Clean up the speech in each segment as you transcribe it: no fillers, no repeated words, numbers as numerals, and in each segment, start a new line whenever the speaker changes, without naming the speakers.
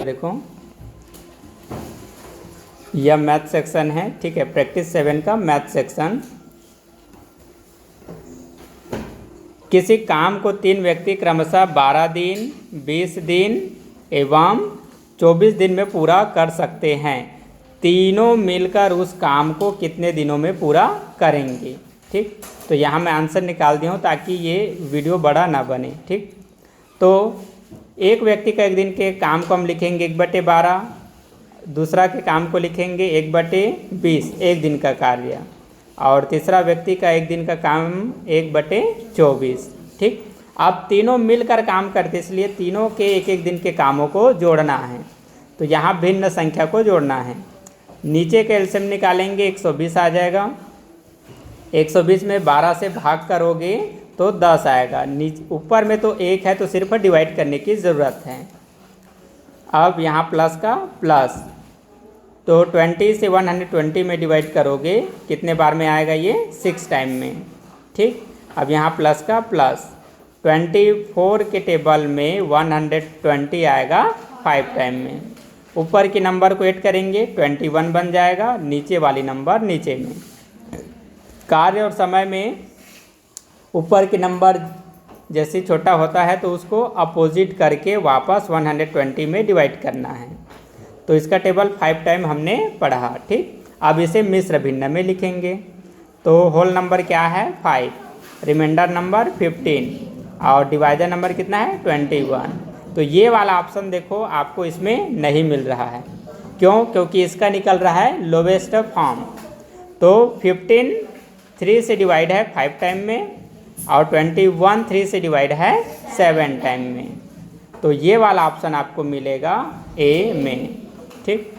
देखो यह math section है, ठीक है, प्रैक्टिस 7 का मैथ सेक्शन। किसी काम को 3 व्यक्ति क्रमशः 12 दिन, 20 दिन एवं 24 दिन में पूरा कर सकते हैं। तीनों मिलकर उस काम को कितने दिनों में पूरा करेंगे। ठीक, तो यहाँ मैं आंसर निकाल दिया हूँ ताकि ये वीडियो बड़ा ना बने। ठीक, तो एक व्यक्ति का एक दिन के काम को हम लिखेंगे 1/12, दूसरा के काम को लिखेंगे 1/20, एक दिन का कार्य, और तीसरा व्यक्ति का एक दिन का काम 1/24। ठीक, अब तीनों मिलकर काम करते इसलिए तीनों के एक एक दिन के कामों को जोड़ना है। तो यहाँ भिन्न संख्या को जोड़ना है। नीचे का एलसीएम निकालेंगे 120 आ जाएगा। 120 में 12 से भाग करोगे तो 10 आएगा। नीचे ऊपर में तो 1 है तो सिर्फ डिवाइड करने की ज़रूरत है। अब यहाँ प्लस का प्लस, तो 20 से 120 में डिवाइड करोगे कितने बार में आएगा ये 6 टाइम में। ठीक, अब यहाँ प्लस का प्लस, 24 के टेबल में 120 आएगा 5 टाइम में। ऊपर के नंबर को ऐड करेंगे 21 बन जाएगा, नीचे वाली नंबर नीचे में। कार्य और समय में ऊपर के नंबर जैसे छोटा होता है तो उसको अपोजिट करके वापस 120 में डिवाइड करना है। तो इसका टेबल 5 टाइम हमने पढ़ा। ठीक, अब इसे मिश्र भिन्न में लिखेंगे। तो होल नंबर क्या है 5, रिमाइंडर नंबर 15 और डिवाइजर नंबर कितना है 21। तो ये वाला ऑप्शन देखो आपको इसमें नहीं मिल रहा है। क्यों? क्योंकि इसका निकल रहा है लोवेस्ट फॉर्म। तो 15 3 से डिवाइड है 5 टाइम में और 21 3 से डिवाइड है 7 टाइम में। तो ये वाला ऑप्शन आपको मिलेगा ए में। ठीक,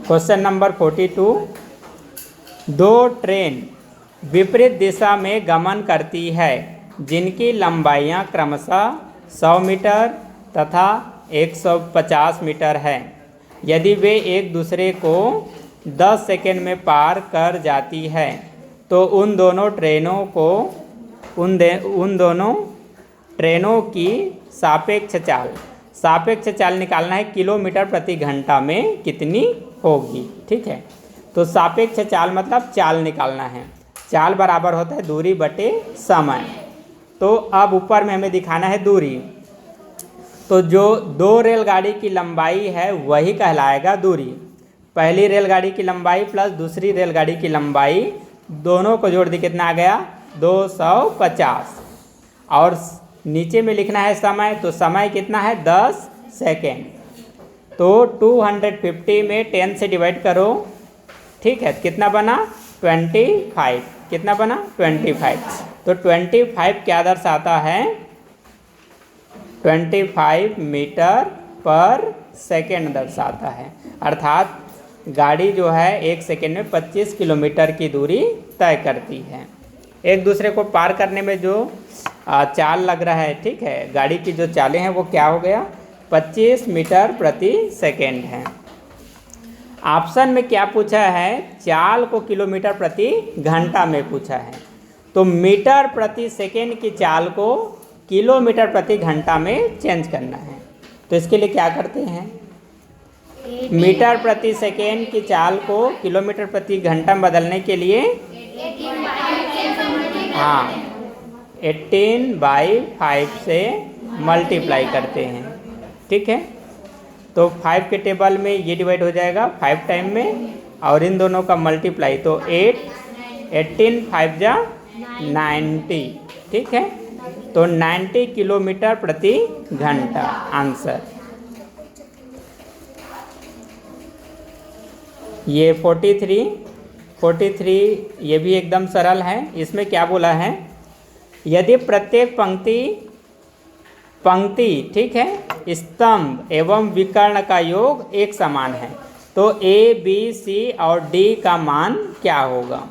क्वेश्चन नंबर 42, 2 ट्रेन विपरीत दिशा में गमन करती है जिनकी लंबाइयाँ क्रमशः 100 मीटर तथा 150 मीटर है। यदि वे एक दूसरे को 10 सेकेंड में पार कर जाती है तो उन दोनों ट्रेनों की सापेक्ष चाल निकालना है किलोमीटर प्रति घंटा में कितनी होगी। ठीक है, तो सापेक्ष चाल मतलब चाल निकालना है। चाल बराबर होता है दूरी बटे समय। तो अब ऊपर में हमें दिखाना है दूरी। तो जो 2 रेलगाड़ी की लंबाई है वही कहलाएगा दूरी। पहली रेलगाड़ी की लंबाई प्लस दूसरी रेलगाड़ी की लंबाई दोनों को जोड़ दी कितना आ गया 250। और नीचे में लिखना है समय, तो समय कितना है 10 सेकेंड। तो 250 में 10 से डिवाइड करो। ठीक है, कितना बना 25। कितना बना 25। तो 25 क्या दर्शाता है 25 मीटर पर सेकेंड दर्शाता है। अर्थात गाड़ी जो है 1 सेकेंड में 25 किलोमीटर की दूरी तय करती है। एक दूसरे को पार करने में जो चाल लग रहा है, ठीक है, गाड़ी की जो चालें हैं वो क्या हो गया 25 मीटर प्रति सेकेंड है। ऑप्शन में क्या पूछा है, चाल को किलोमीटर प्रति घंटा में पूछा है। तो मीटर प्रति सेकेंड की चाल को किलोमीटर प्रति घंटा में चेंज करना है। तो इसके लिए क्या करते हैं, मीटर प्रति सेकेंड की चाल को किलोमीटर प्रति घंटा में बदलने के लिए 18/5 से मल्टीप्लाई करते हैं। ठीक है, तो 5 के टेबल में ये डिवाइड हो जाएगा 5 टाइम में और इन दोनों का मल्टीप्लाई, तो 18 5 जा 90। ठीक है, तो 90 किलोमीटर प्रति घंटा आंसर। ये 43 ये भी एकदम सरल है। इसमें क्या बोला है, यदि प्रत्येक पंक्ति ठीक है स्तंभ एवं विकर्ण का योग एक समान है तो A, B, C और D का मान क्या होगा।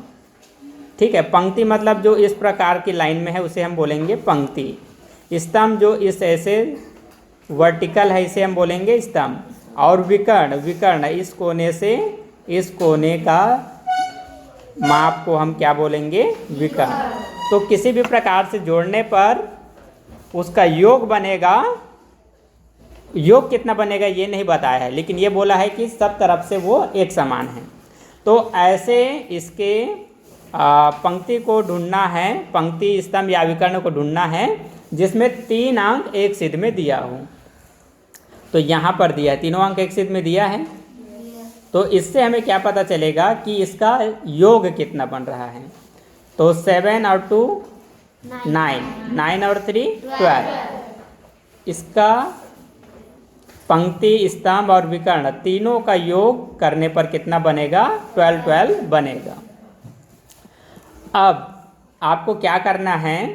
ठीक है, पंक्ति मतलब जो इस प्रकार की लाइन में है उसे हम बोलेंगे पंक्ति। स्तंभ जो इस ऐसे वर्टिकल है इसे हम बोलेंगे स्तंभ। और विकर्ण इस कोने से इस कोने का माप को हम क्या बोलेंगे विकर्ण। तो किसी भी प्रकार से जोड़ने पर उसका योग बनेगा, योग कितना बनेगा ये नहीं बताया है, लेकिन ये बोला है कि सब तरफ से वो एक समान है। तो ऐसे इसके पंक्ति को ढूंढना है, पंक्ति स्तंभ या विकर्ण को ढूंढना है जिसमें 3 अंक एक सिद्ध में दिया हो। तो यहाँ पर दिया है, तीनों अंक एक सिद्ध में दिया है। तो इससे हमें क्या पता चलेगा कि इसका योग कितना बन रहा है। तो 7 और 2 9, 9 और 3 12। इसका पंक्ति स्तंभ और विकर्ण तीनों का योग करने पर कितना बनेगा, 12 12 बनेगा। अब आपको क्या करना है,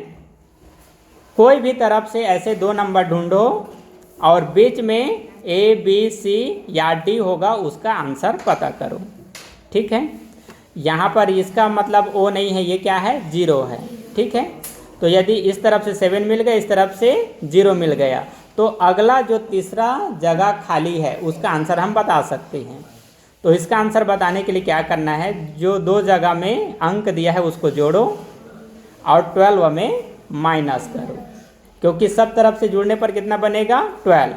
कोई भी तरफ से ऐसे 2 नंबर ढूंढो और बीच में A B C या D होगा, उसका आंसर पता करो। ठीक है, यहाँ पर इसका मतलब O नहीं है, ये क्या है, 0 है। ठीक है, तो यदि इस तरफ से 7 मिल गया, इस तरफ से 0 मिल गया, तो अगला जो तीसरा जगह खाली है उसका आंसर हम बता सकते हैं। तो इसका आंसर बताने के लिए क्या करना है, जो 2 जगह में अंक दिया है उसको जोड़ो और 12 में माइनस करो, क्योंकि सब तरफ से जुड़ने पर कितना बनेगा, 12।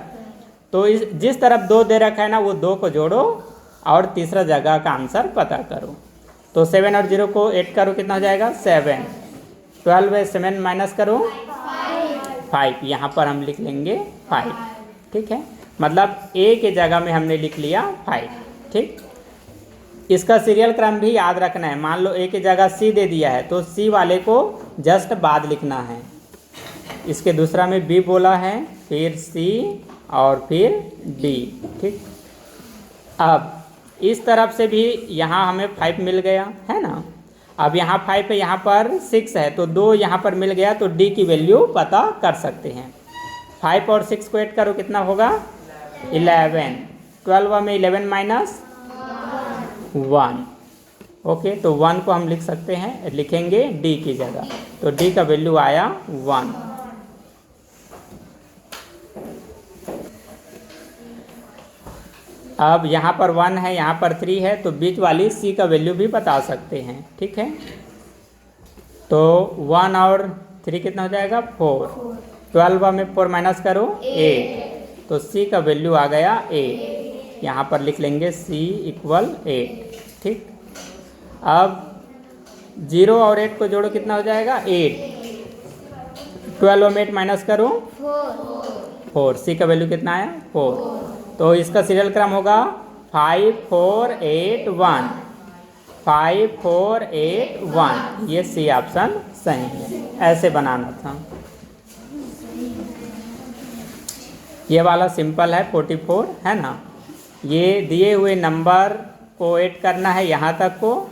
तो जिस तरफ 2 दे रखा है ना, वो 2 को जोड़ो और तीसरा जगह का आंसर पता करो। तो 7 और 0 को ऐड करो, कितना हो जाएगा, 7। 12 में 7 माइनस करो, 5। यहाँ पर हम लिख लेंगे 5। ठीक है, मतलब A के जगह में हमने लिख लिया 5। ठीक, इसका सीरियल क्रम भी याद रखना है। मान लो A की जगह C दे दिया है, तो C वाले को जस्ट बाद लिखना है। इसके दूसरा में B बोला है, फिर C और फिर D। ठीक, अब इस तरफ से भी यहाँ हमें 5 मिल गया है ना। अब यहाँ 5 है, यहाँ पर 6 है, तो 2 यहाँ पर मिल गया, तो D की वैल्यू पता कर सकते हैं। 5 और 6 को ऐड करो, कितना होगा, 11। 12 में 11 माइनस 1। ओके, तो 1 को हम लिख सकते हैं, लिखेंगे D की जगह, तो D का वैल्यू आया 1। अब यहाँ पर 1 है, यहाँ पर 3 है, तो बीच वाली C का वैल्यू भी बता सकते हैं। ठीक है, तो 1 और 3 कितना हो जाएगा, 4। 12 में 4 माइनस करो, 8, तो C का वैल्यू आ गया 8। यहाँ पर लिख लेंगे C = 8। ठीक, अब 0 और 8 को जोड़ो, कितना हो जाएगा, 8। 12 में 8 माइनस करो, 4। C का वैल्यू कितना आया, 4। तो इसका सीरियल क्रम होगा 5 4 8 1, 5 4 8 1। ये C ऑप्शन सही है, ऐसे बनाना था। ये वाला सिंपल है, 44 है ना। ये दिए हुए नंबर को ऐड करना है यहाँ तक को,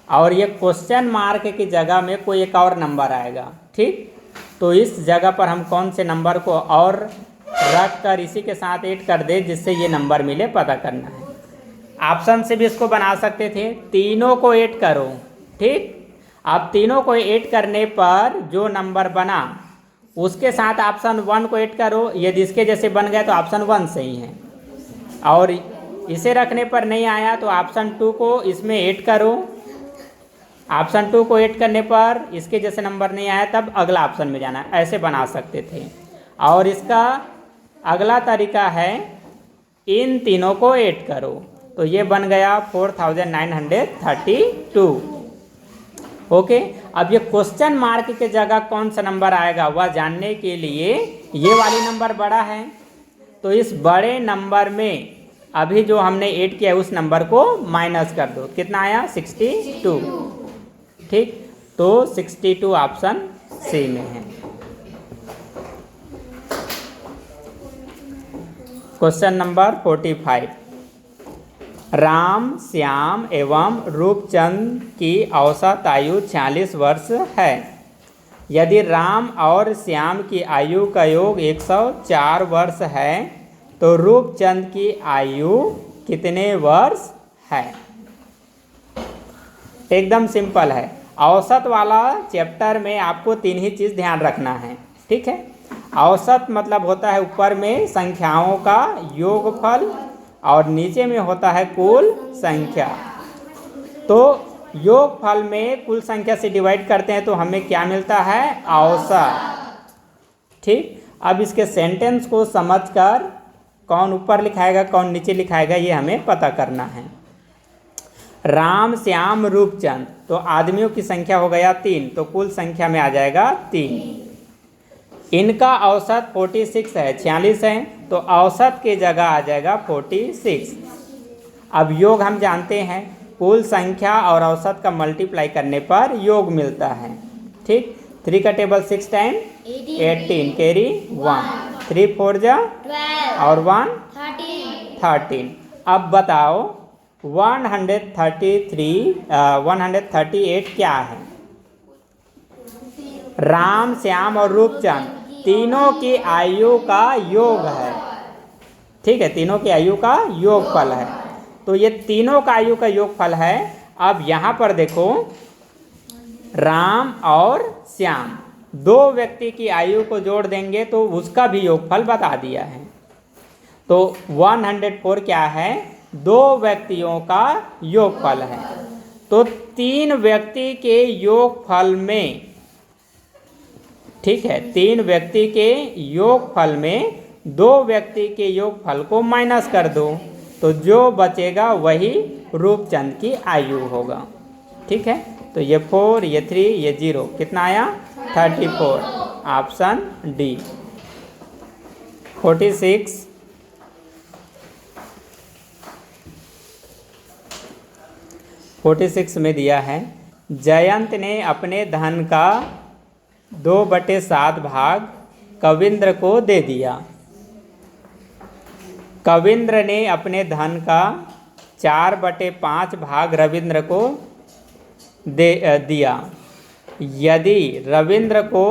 और ये क्वेश्चन मार्क की जगह में कोई एक और नंबर आएगा। ठीक, तो इस जगह पर हम कौन से नंबर को और रख कर इसी के साथ ऐड कर दे जिससे ये नंबर मिले, पता करना है। ऑप्शन से भी इसको बना सकते थे, तीनों को ऐड करो। ठीक, अब तीनों को ऐड करने पर जो नंबर बना उसके साथ ऑप्शन 1 को ऐड करो, यदि इसके जैसे बन गया तो ऑप्शन 1 सही है, और इसे रखने पर नहीं आया तो ऑप्शन 2 को इसमें ऐड करो। ऑप्शन 2 को ऐड करने पर इसके जैसे नंबर नहीं आया तब अगला ऑप्शन में जाना, ऐसे बना सकते थे। और इसका अगला तरीका है, इन तीनों को ऐड करो, तो ये बन गया 4932। ओके, अब ये क्वेश्चन मार्क के जगह कौन सा नंबर आएगा वह जानने के लिए ये वाली नंबर बड़ा है, तो इस बड़े नंबर में अभी जो हमने ऐड किया उस नंबर को माइनस कर दो, कितना आया, 62। ठीक, तो 62 ऑप्शन सी में है। क्वेश्चन नंबर 45, राम, श्याम एवं रूपचंद की औसत आयु 46 वर्ष है। यदि राम और श्याम की आयु का योग 104 वर्ष है तो रूपचंद की आयु कितने वर्ष है। एकदम सिंपल है। औसत वाला चैप्टर में आपको 3 ही चीज़ ध्यान रखना है। ठीक है, औसत मतलब होता है ऊपर में संख्याओं का योगफल और नीचे में होता है कुल संख्या। तो योगफल में कुल संख्या से डिवाइड करते हैं तो हमें क्या मिलता है, औसत। ठीक, अब इसके सेंटेंस को समझकर कौन ऊपर लिखाएगा कौन नीचे लिखाएगा ये हमें पता करना है। राम श्याम रूपचंद, तो आदमियों की संख्या हो गया 3, तो कुल संख्या में आ जाएगा 3। इनका औसत 46 है, 46 है, तो औसत की जगह आ जाएगा 46। अब योग हम जानते हैं, कुल संख्या और औसत का मल्टीप्लाई करने पर योग मिलता है। ठीक, 3 का टेबल 6 टाइम 18 कैरी 1, 3 4 जा
12
और 1
13
अब बताओ 138 क्या है? राम श्याम और रूपचंद तीनों की आयु का योग है। ठीक है, तीनों की आयु का योगफल है, तो ये तीनों का आयु का योगफल है। अब यहाँ पर देखो राम और श्याम, दो व्यक्ति की आयु को जोड़ देंगे तो उसका भी योगफल बता दिया है। तो 104 क्या है? दो व्यक्तियों का योगफल है। तो 3 व्यक्ति के योगफल में, ठीक है, 3 व्यक्ति के योगफल में 2 व्यक्ति के योगफल को माइनस कर दो, तो जो बचेगा वही रूपचंद की आयु होगा। ठीक है, तो ये 4, ये 3, ये 0, कितना आया? 34, ऑप्शन डी। 46 में दिया है, जयंत ने अपने धन का 2/7 भाग कविंद्र को दे दिया। कविंद्र ने अपने धन का 4/5 भाग रविंद्र को दे दिया। यदि रविंद्र को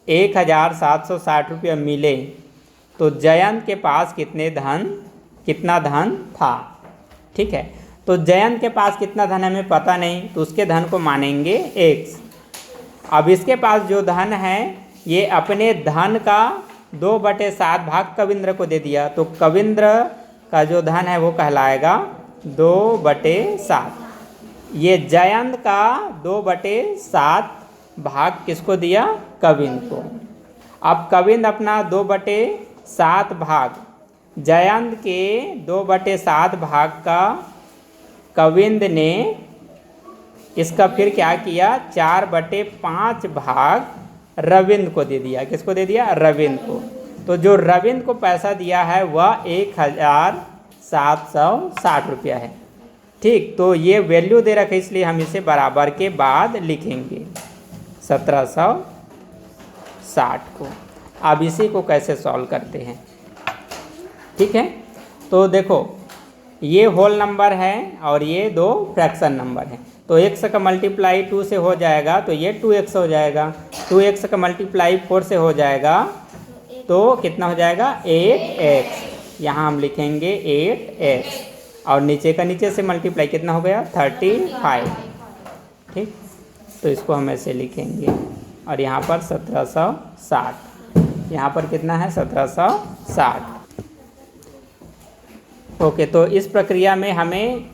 1760 रुपये मिले तो जयंत के पास कितना धन था? ठीक है, तो जयंत के पास कितना धन हमें पता नहीं, तो उसके धन को मानेंगे x। अब इसके पास जो धन है ये अपने धन का 2/7 भाग कविंद्र को दे दिया, तो कविंद्र का जो धन है वो कहलाएगा 2/7। ये जयंत का 2/7 भाग किसको दिया? कविंद्र को। अब कविंद्र अपना 2/7 भाग जयंत के 2/7 भाग का कविंद्र ने इसका फिर क्या किया? 4/5 भाग रविंद्र को दे दिया। किसको दे दिया? रविंद्र को। तो जो रविंद्र को पैसा दिया है वह 1760 रुपया है। ठीक, तो ये वैल्यू दे रखा है इसलिए हम इसे बराबर के बाद लिखेंगे 1760 को। अब इसी को कैसे सॉल्व करते हैं? ठीक है, तो देखो ये होल नंबर है और ये 2 फ्रैक्शन नंबर है, तो x का मल्टीप्लाई 2 से हो जाएगा तो ये 2x हो जाएगा, 2x का मल्टीप्लाई 4 से हो जाएगा तो कितना हो जाएगा? 8x। यहाँ हम लिखेंगे 8x और नीचे का नीचे से मल्टीप्लाई कितना हो गया? 35। ठीक, तो इसको हम ऐसे लिखेंगे और यहाँ पर 1760, यहाँ पर कितना है? 1760। ओके, तो इस प्रक्रिया में हमें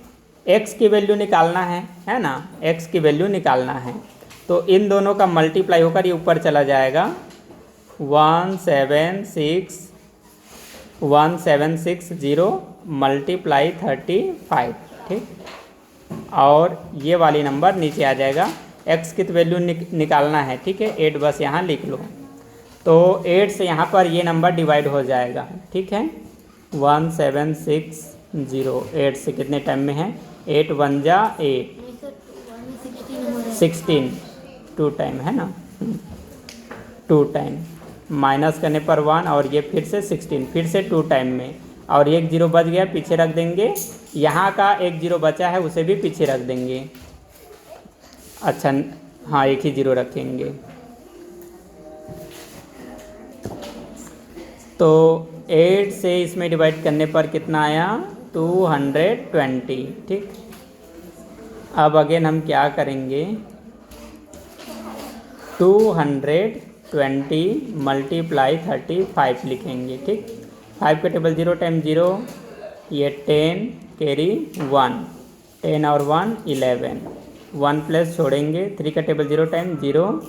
x की वैल्यू निकालना है ना? x की वैल्यू निकालना है, तो इन दोनों का मल्टीप्लाई होकर ये ऊपर चला जाएगा 1760 मल्टीप्लाई 35। ठीक, और ये वाली नंबर नीचे आ जाएगा। x की तो वैल्यू निकालना है, ठीक है, 8 बस यहाँ लिख लो। तो 8 से यहाँ पर ये नंबर डिवाइड हो जाएगा। ठीक है, 1760 8 से कितने टाइम में है? 8 1 जा 8, 16 2 टाइम है ना, 2 टाइम माइनस करने पर 1 और ये फिर से 16, फिर से 2 टाइम में, और 1 0 बच गया पीछे रख देंगे। यहाँ का 1 0 बचा है उसे भी पीछे रख देंगे। अच्छा हाँ, एक ही 0 रखेंगे। तो 8 से इसमें डिवाइड करने पर कितना आया? 220। ठीक, अब अगेन हम क्या करेंगे? 220 मल्टीप्लाई 35 लिखेंगे। ठीक, 5 का टेबल 0 टाइम 0, ये 10 कैरी 1, 10 और 1 11, 1 प्लस छोड़ेंगे, 3 का टेबल 0 टाइम 0,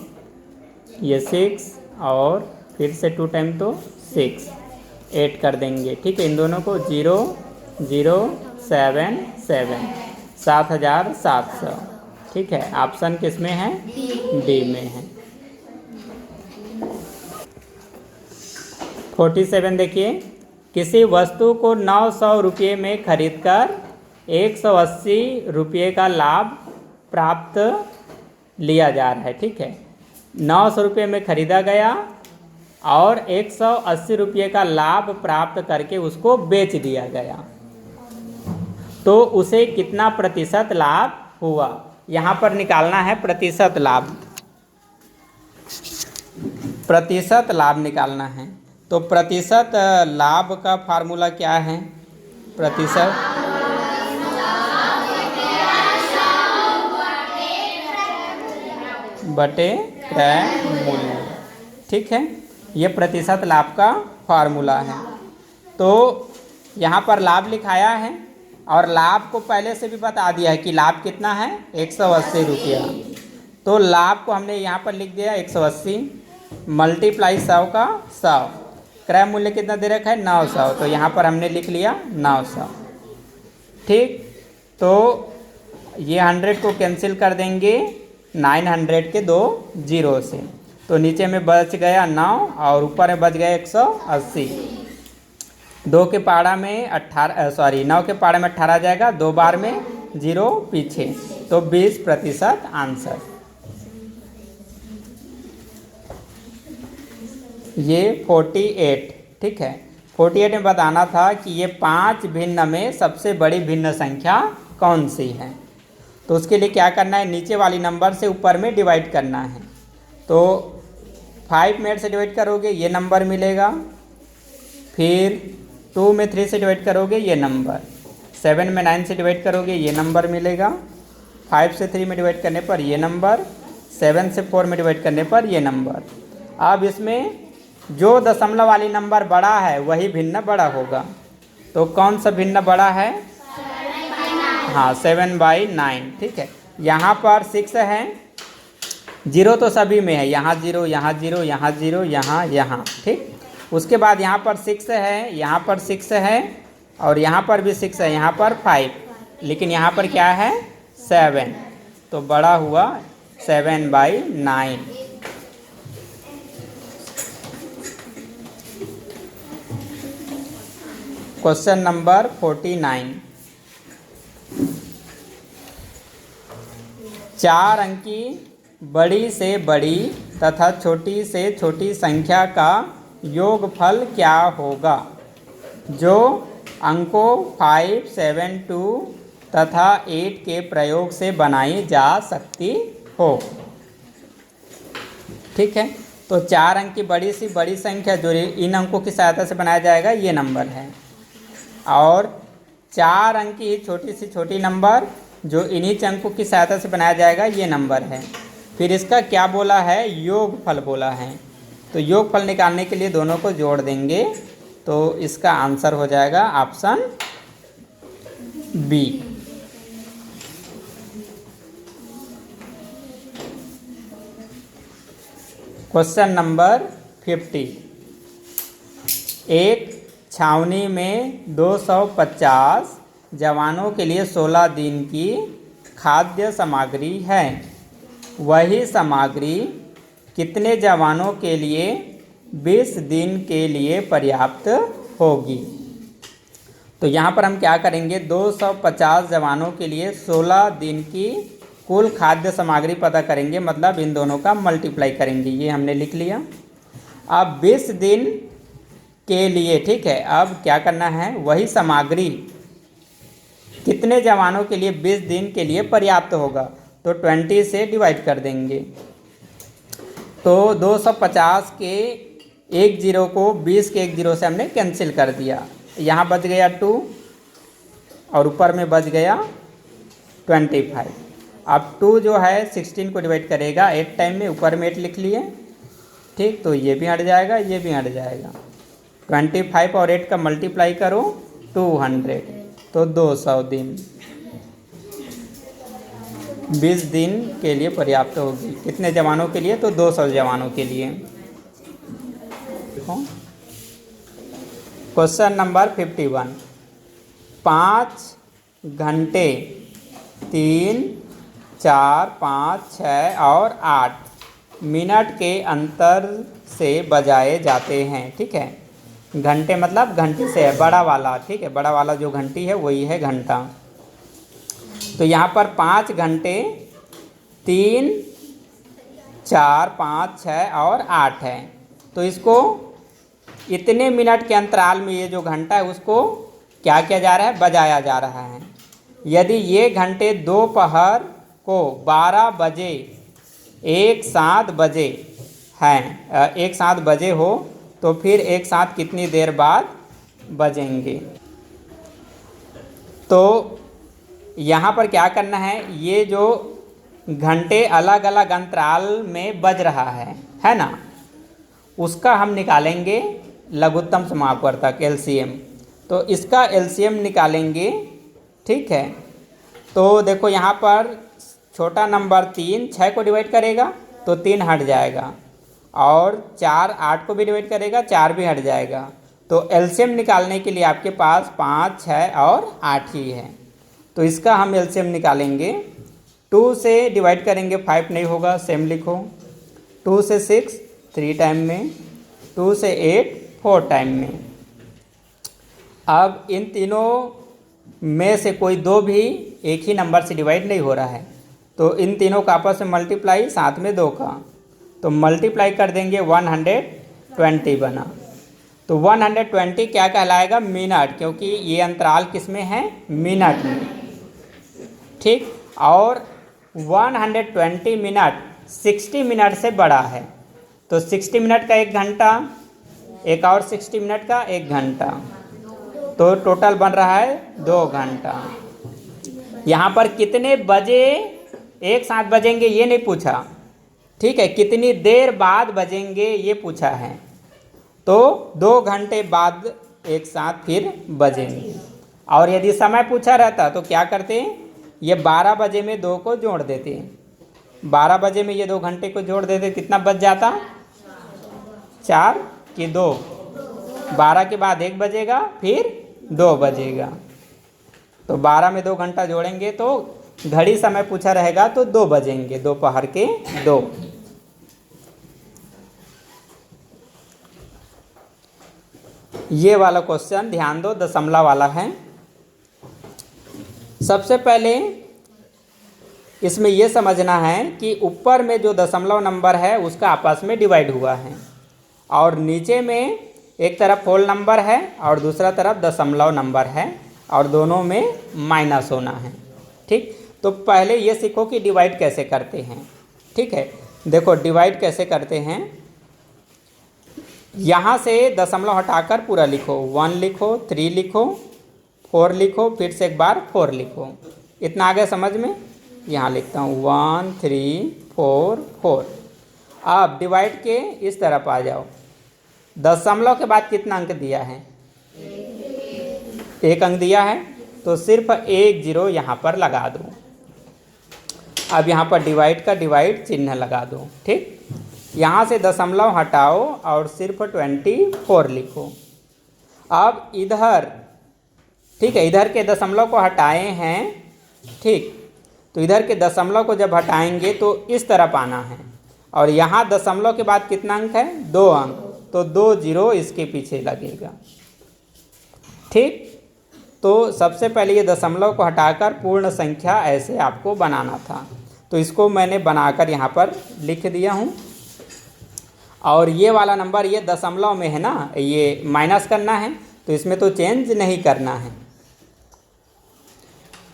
ये 6 और फिर से 2 टाइम तो 6 8 कर देंगे। ठीक है, इन दोनों को 0 0 7 7 7,700। ठीक है, ऑप्शन किस में है? डी में है। 47 देखिए, किसी वस्तु को 900 रुपये में खरीदकर 180 रुपये का लाभ प्राप्त लिया जा रहा है। ठीक है, 900 रुपये में खरीदा गया और 180 रुपये का लाभ प्राप्त करके उसको बेच दिया गया, तो उसे कितना प्रतिशत लाभ हुआ? यहाँ पर निकालना है प्रतिशत लाभ। प्रतिशत लाभ निकालना है, तो प्रतिशत लाभ का फार्मूला क्या है? प्रतिशत बटे क्रय मूल्य। ठीक है, ये प्रतिशत लाभ का फार्मूला है। तो यहाँ पर लाभ लिखाया है और लाभ को पहले से भी बता दिया है कि लाभ कितना है? 180 रुपया। तो लाभ को हमने यहाँ पर लिख दिया 180 मल्टीप्लाई 100 का 100। क्रय मूल्य कितना दे रखा है? 900, तो यहाँ पर हमने लिख लिया 900। ठीक, तो ये 100 को कैंसिल कर देंगे 900 के 2 जीरो से, तो नीचे में बच गया 9 और ऊपर में बच गया 180। 2 के पारा में 18 9 के पारा में 18 जाएगा, 2 बार में 0 पीछे, तो 20% आंसर। ये 48। ठीक है, 48 में बताना था कि ये 5 भिन्न में सबसे बड़ी भिन्न संख्या कौन सी है। तो उसके लिए क्या करना है? नीचे वाली नंबर से ऊपर में डिवाइड करना है। तो 5 में 8 से डिवाइड करोगे ये नंबर मिलेगा, फिर 2 में 3 से डिवाइड करोगे ये नंबर, 7 में 9 से डिवाइड करोगे ये नंबर मिलेगा, 5 से 3 में डिवाइड करने पर ये नंबर, 7 से 4 में डिवाइड करने पर ये नंबर। अब इसमें जो दशमलव वाली नंबर बड़ा है वही भिन्न बड़ा होगा। तो कौन सा भिन्न बड़ा है? हाँ, 7/9। ठीक है, यहाँ पर 6 है, 0 तो सभी में है, यहाँ 0 यहाँ 0 यहाँ 0 यहाँ यहाँ। ठीक, उसके बाद यहाँ पर 6 है, यहाँ पर 6 है और यहाँ पर भी 6 है, यहाँ पर 5, लेकिन यहाँ पर क्या है? 7, तो बड़ा हुआ 7/9। Question number 49। 4 अंकी बड़ी से बड़ी तथा छोटी से छोटी संख्या का योगफल क्या होगा जो अंकों 5, 7, 2 तथा 8 के प्रयोग से बनाई जा सकती हो? ठीक है, तो 4 अंक की बड़ी सी बड़ी संख्या जो इन अंकों की सहायता से बनाया जाएगा ये नंबर है, और 4 अंक की छोटी सी छोटी नंबर जो इन्हीं अंकों की सहायता से बनाया जाएगा ये नंबर है। फिर इसका क्या बोला है? योगफल बोला है। तो योगफल निकालने के लिए दोनों को जोड़ देंगे, तो इसका आंसर हो जाएगा ऑप्शन बी। Question number 50। एक छावनी में 250 जवानों के लिए 16 दिन की खाद्य सामग्री है। वही सामग्री कितने जवानों के लिए 20 दिन के लिए पर्याप्त होगी? तो यहाँ पर हम क्या करेंगे? 250 जवानों के लिए 16 दिन की कुल खाद्य सामग्री पता करेंगे, मतलब इन दोनों का मल्टीप्लाई करेंगे। ये हमने लिख लिया। अब 20 दिन के लिए, ठीक है, अब क्या करना है? वही सामग्री कितने जवानों के लिए 20 दिन के लिए पर्याप्त होगा, तो 20 से डिवाइड कर देंगे। तो 250 के एक जीरो को 20 के एक जीरो से हमने कैंसिल कर दिया। यहाँ बच गया 2 और ऊपर में बच गया 25। अब 2 जो है 16 को डिवाइड करेगा 8 टाइम में, ऊपर में 8 लिख लिए। ठीक, तो ये भी हट जाएगा, ये भी हट जाएगा। 25 और 8 का मल्टीप्लाई करो 200, तो 200 दिन 20 दिन के लिए पर्याप्त होगी। कितने जवानों के लिए? तो 200 जवानों के लिए। देखो, क्वेश्चन नंबर 51। 5 घंटे 3, 4, 5, 6 और 8 मिनट के अंतर से बजाए जाते हैं। ठीक है, घंटे मतलब घंटी से है, बड़ा वाला। ठीक है, बड़ा वाला जो घंटी है वही है घंटा। तो यहाँ पर 5 घंटे 3, 4, 5, 6 और 8 है। तो इसको इतने मिनट के अंतराल में ये जो घंटा है उसको क्या किया जा रहा है, बजाया जा रहा है। यदि ये घंटे दोपहर को 12 बजे एक साथ बजे हैं, एक साथ बजे हो तो फिर एक साथ कितनी देर बाद बजेंगे। तो यहाँ पर क्या करना है, ये जो घंटे अलग अलग अंतराल में बज रहा है ना, उसका हम निकालेंगे लघुत्तम समापवर्तक एलसीएम। तो इसका एलसीएम निकालेंगे। ठीक है, तो देखो यहाँ पर छोटा नंबर 3 6 को डिवाइड करेगा तो 3 हट जाएगा, और 4 8 को भी डिवाइड करेगा, 4 भी हट जाएगा। तो एलसीएम निकालने के लिए आपके पास 5, 6 और 8 ही है। तो इसका हम एलसीएम निकालेंगे। 2 से डिवाइड करेंगे 5 नहीं होगा, सेम लिखो। 2 से 6 3 टाइम में, 2 से 8 4 टाइम में। अब इन तीनों में से कोई दो भी एक ही नंबर से डिवाइड नहीं हो रहा है, तो इन तीनों का आपस में मल्टीप्लाई, साथ में 2 का, तो मल्टीप्लाई कर देंगे, 120 बना। तो 120 क्या कहलाएगा, मिनट, क्योंकि ये अंतराल किस में है, मिनट में। ठीक, और 120 मिनट 60 मिनट से बड़ा है, तो 60 मिनट का 1 घंटा, एक और 60 मिनट का 1 घंटा, तो टोटल बन रहा है 2 घंटा। यहाँ पर कितने बजे एक साथ बजेंगे ये नहीं पूछा। ठीक है, कितनी देर बाद बजेंगे ये पूछा है। तो 2 घंटे बाद एक साथ फिर बजेंगे। और यदि समय पूछा रहता तो क्या करते, ये 12 बजे में 2 को जोड़ देते, 12 बजे में ये 2 घंटे को जोड़ देते, कितना बज जाता, 4 कि 2, 12 के बाद 1 बजेगा, फिर 2 बजेगा। तो 12 में 2 घंटा जोड़ेंगे तो घड़ी समय पूछा रहेगा तो 2 बजेंगे, दोपहर के 2। ये वाला क्वेश्चन ध्यान दो, दशमलव वाला है। सबसे पहले इसमें यह समझना है कि ऊपर में जो दशमलव नंबर है उसका आपस में डिवाइड हुआ है, और नीचे में एक तरफ होल नंबर है और दूसरा तरफ दशमलव नंबर है, और दोनों में माइनस होना है। ठीक, तो पहले ये सीखो कि डिवाइड कैसे करते हैं। ठीक है, देखो डिवाइड कैसे करते हैं। यहाँ से दशमलव हटाकर पूरा लिखो, 1 लिखो, 3 लिखो, 4 लिखो, फिर से एक बार 4 लिखो। इतना आ गया समझ में। यहाँ लिखता हूँ 1 3 4 4। अब डिवाइड के इस तरफ आ जाओ। दशमलव के बाद कितना अंक दिया है, 1 अंक दिया है, तो सिर्फ 1 0 यहाँ पर लगा दो। अब यहाँ पर डिवाइड का डिवाइड चिन्ह लगा दो। ठीक, यहाँ से दशमलव हटाओ और सिर्फ 24 लिखो। अब इधर, ठीक है, इधर के दशमलव को हटाए हैं। ठीक, तो इधर के दशमलव को जब हटाएंगे तो इस तरफ आना है, और यहाँ दशमलव के बाद कितना अंक है, 2 अंक, तो 2 0 इसके पीछे लगेगा। ठीक, तो सबसे पहले ये दशमलव को हटाकर पूर्ण संख्या ऐसे आपको बनाना था, तो इसको मैंने बनाकर यहाँ पर लिख दिया हूँ। और ये वाला नंबर ये दशमलव में है ना, ये माइनस करना है, तो इसमें तो चेंज नहीं करना है।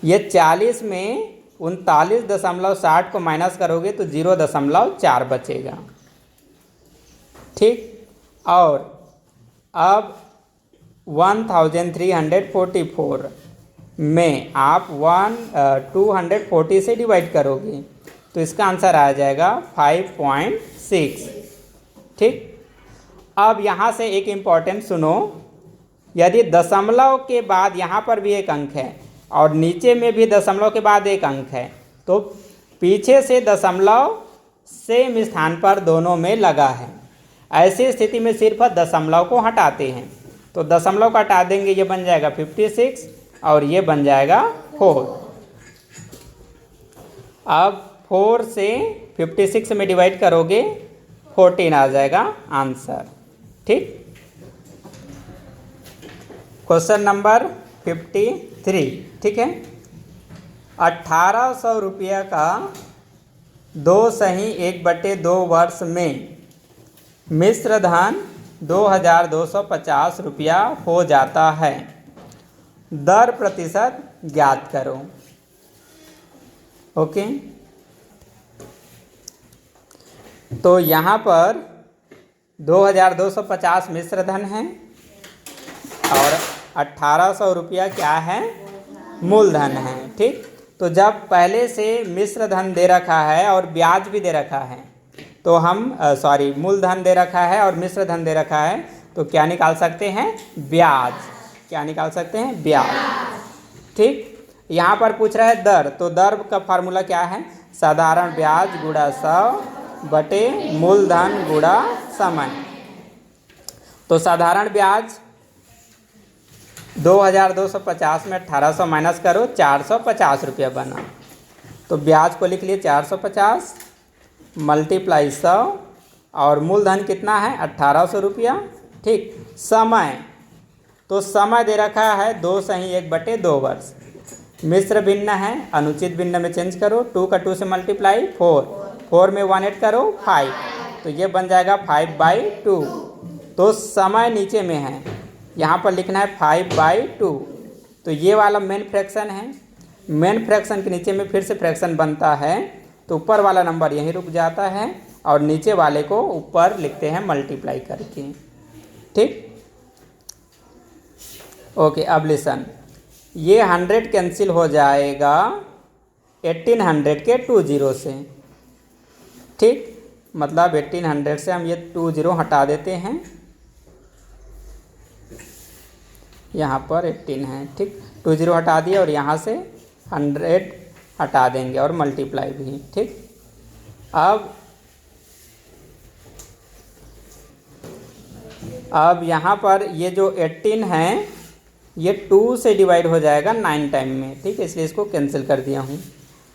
ये 40 में 39.60 को माइनस करोगे तो 0.4 बचेगा। ठीक, और अब 1344 में आप 240 से डिवाइड करोगे तो इसका आंसर आ जाएगा 5.6। ठीक, अब यहाँ से एक इम्पॉर्टेंट सुनो, यदि दशमलव के बाद यहाँ पर भी एक अंक है और नीचे में भी दशमलव के बाद एक अंक है, तो पीछे से दशमलव सेम स्थान पर दोनों में लगा है। ऐसी स्थिति में सिर्फ दशमलव को हटाते हैं। तो दशमलव को हटा देंगे, ये बन जाएगा 56 और ये बन जाएगा 4। अब 4 से 56 में डिवाइड करोगे 14 आ जाएगा आंसर। ठीक। Question number 53। ठीक है। 1800 रुपया का 2/1/2 वर्ष में मिश्र धन 2250 रुपया हो जाता है। दर प्रतिशत ज्ञात करो। ओके। तो यहाँ पर 2250 मिश्र धन है और 1800 रुपया क्या है, मूलधन है। ठीक। तो जब पहले से मिश्र धन दे रखा है और ब्याज भी दे रखा है, तो हम मूलधन दे रखा है और मिश्र धन दे रखा है, तो क्या निकाल सकते हैं, ब्याज। क्या निकाल सकते हैं, ब्याज। ठीक। यहाँ पर पूछ रहा है दर, तो दर का फार्मूला क्या है, साधारण ब्याज गुणा 100 बटे मूलधन गुणा समय। तो साधारण ब्याज 2250 में 1800 माइनस करो, 450 रुपया बना। तो ब्याज को लिख लिए 450 मल्टीप्लाई 100 और मूलधन कितना है, 1800 रुपया। ठीक। समय, तो समय दे रखा है 2/1/2 वर्ष। मिश्र भिन्न है, अनुचित भिन्न में चेंज करो, 2 का 2 से मल्टीप्लाई 4 में 1 ऐड करो 5, तो ये बन जाएगा 5/2। तो समय नीचे में है, यहाँ पर लिखना है 5/2। तो ये वाला मेन फ्रैक्शन है। मेन फ्रैक्शन के नीचे में फिर से फ्रैक्शन बनता है, तो ऊपर वाला नंबर यहीं रुक जाता है और नीचे वाले को ऊपर लिखते हैं मल्टीप्लाई करके। ठीक। ओके। अब लिसन, ये 100 कैंसिल हो जाएगा 1800 के 20 से। ठीक। मतलब 1800 से हम ये 20 हटा देते हैं, यहाँ पर 18 है। ठीक। 20 हटा दिए और यहाँ से 100 हटा देंगे और मल्टीप्लाई भी। ठीक। अब यहाँ पर ये जो 18 है ये 2 से डिवाइड हो जाएगा 9 टाइम में। ठीक है, इसलिए इसको कैंसिल कर दिया हूँ।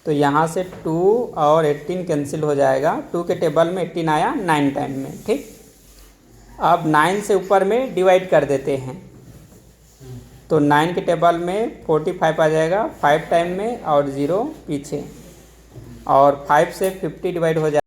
तो यहाँ से 2 और 18 कैंसिल हो जाएगा, 2 के टेबल में 18 आया 9 टाइम में। ठीक। अब 9 से ऊपर में डिवाइड कर देते हैं, तो 9 के टेबल में 45 आ जाएगा 5 टाइम में और 0 पीछे, और 5 से 50 डिवाइड हो जाएगा।